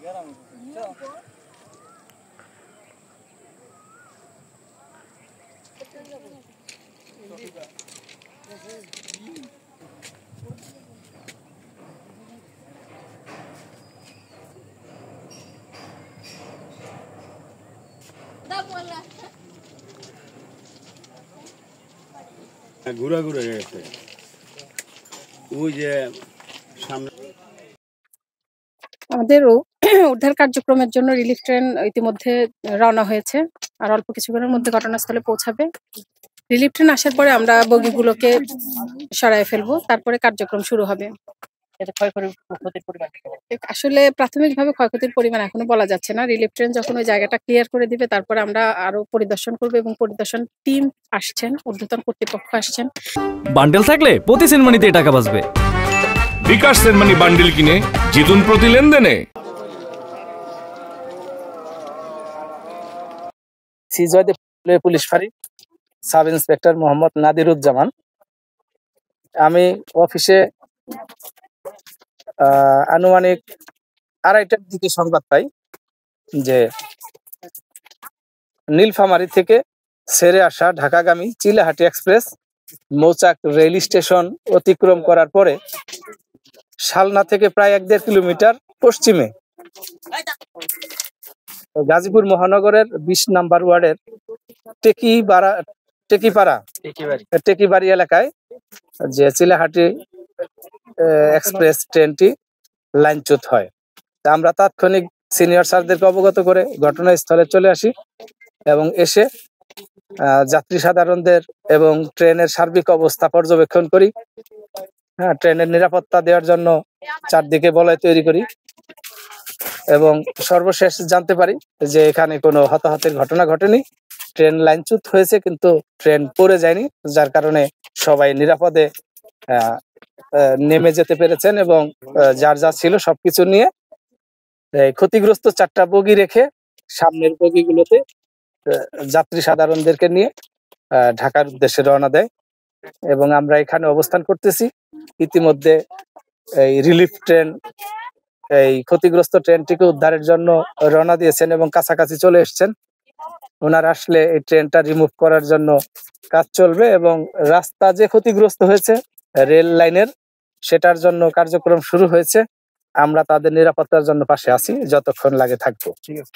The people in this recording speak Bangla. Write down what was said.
ঘুরা ঘুরে গেছে ওই যে সামনে। আমাদেরও উদ্ধার কার্যক্রমের জন্য রিলিফ ট্রেন ইতিমধ্যে রওনা হয়েছে, আর অল্প কিছুক্ষণের মধ্যে ঘটনাস্থলে পৌঁছাবে। রিলিফ ট্রেন আসার পরে আমরা বগিগুলোকে সরায় ফেলবো, তারপরে কার্যক্রম শুরু হবে। আসলে প্রাথমিকভাবে ক্ষয়ক্ষতির পরিমাণ এখনো বলা যাচ্ছে না। রিলিফ ট্রেন যখন ওই জায়গাটা ক্লিয়ার করে দিবে তারপরে আমরা আরো পরিদর্শন করবো, এবং পরিদর্শন টিম আসছেন, ঊর্ধ্বতন কর্তৃপক্ষ আসছেন। বান্ডেল থাকলে প্রতি সেনমানিতে টাকা বাঁচবে। বিকাশ সেনমানি বান্ডেল কিনে জিতুন প্রতি লেনদেনে। পুলিশ ফাঁড়ি সাব ইন্সপেক্টর মোহাম্মদ নাদিরুজ্জামান। আমি অফিসে আনুমানিক 2:30টার দিকে সংবাদ পাই যে নীলফামারী থেকে ছেড়ে আসা ঢাকাগামী চিলাহাটি এক্সপ্রেস মৌচাক রেল স্টেশন অতিক্রম করার পরে শালনা থেকে প্রায় 1-1.5 কিলোমিটার পশ্চিমে গাজীপুর মহানগরের 20 নম্বর ওয়ার্ডের টেকিবাড়ি এলাকায় যে চিলাহাটি এক্সপ্রেস ট্রেনটি লাইনচ্যুত হয়। আমরা তাৎক্ষণিক সিনিয়র স্যারদেরকে অবগত করে ঘটনাস্থলে চলে আসি এবং এসে যাত্রী সাধারণদের এবং ট্রেনের সার্বিক অবস্থা পর্যবেক্ষণ করি। ট্রেনের নিরাপত্তা দেওয়ার জন্য চারদিকে বলয় তৈরি করি এবং সর্বশেষ জানতে পারি যে এখানে কোনো হতাহতের ঘটনা ঘটেনি। ট্রেন লাইনচ্যুত হয়েছে কিন্তু ট্রেন পড়ে যায়নি, যার কারণে সবাই নিরাপদে নেমে যেতে পেরেছেন এবং যার যা ছিল সবকিছু নিয়ে ক্ষতিগ্রস্ত 4টা বগি রেখে সামনের বগিগুলোতে যাত্রী সাধারণদেরকে নিয়ে ঢাকার উদ্দেশ্যে রওনা দেয় এবং আমরা এখানে অবস্থান করতেছি। ইতিমধ্যে এই রিলিফ ট্রেন এই ক্ষতিগ্রস্ত ট্রেনটিকে উদ্ধারের জন্য রওনা দিয়েছেন এবং কাছাকাছি চলে এসেছেন। ওনারা আসলে এই ট্রেনটা রিমুভ করার জন্য কাজ চলবে এবং রাস্তা যে ক্ষতিগ্রস্ত হয়েছে রেল লাইনের, সেটার জন্য কার্যক্রম শুরু হয়েছে। আমরা তাদের নিরাপত্তার জন্য পাশে আছি, যতক্ষণ লাগে থাকবো। ঠিক আছে।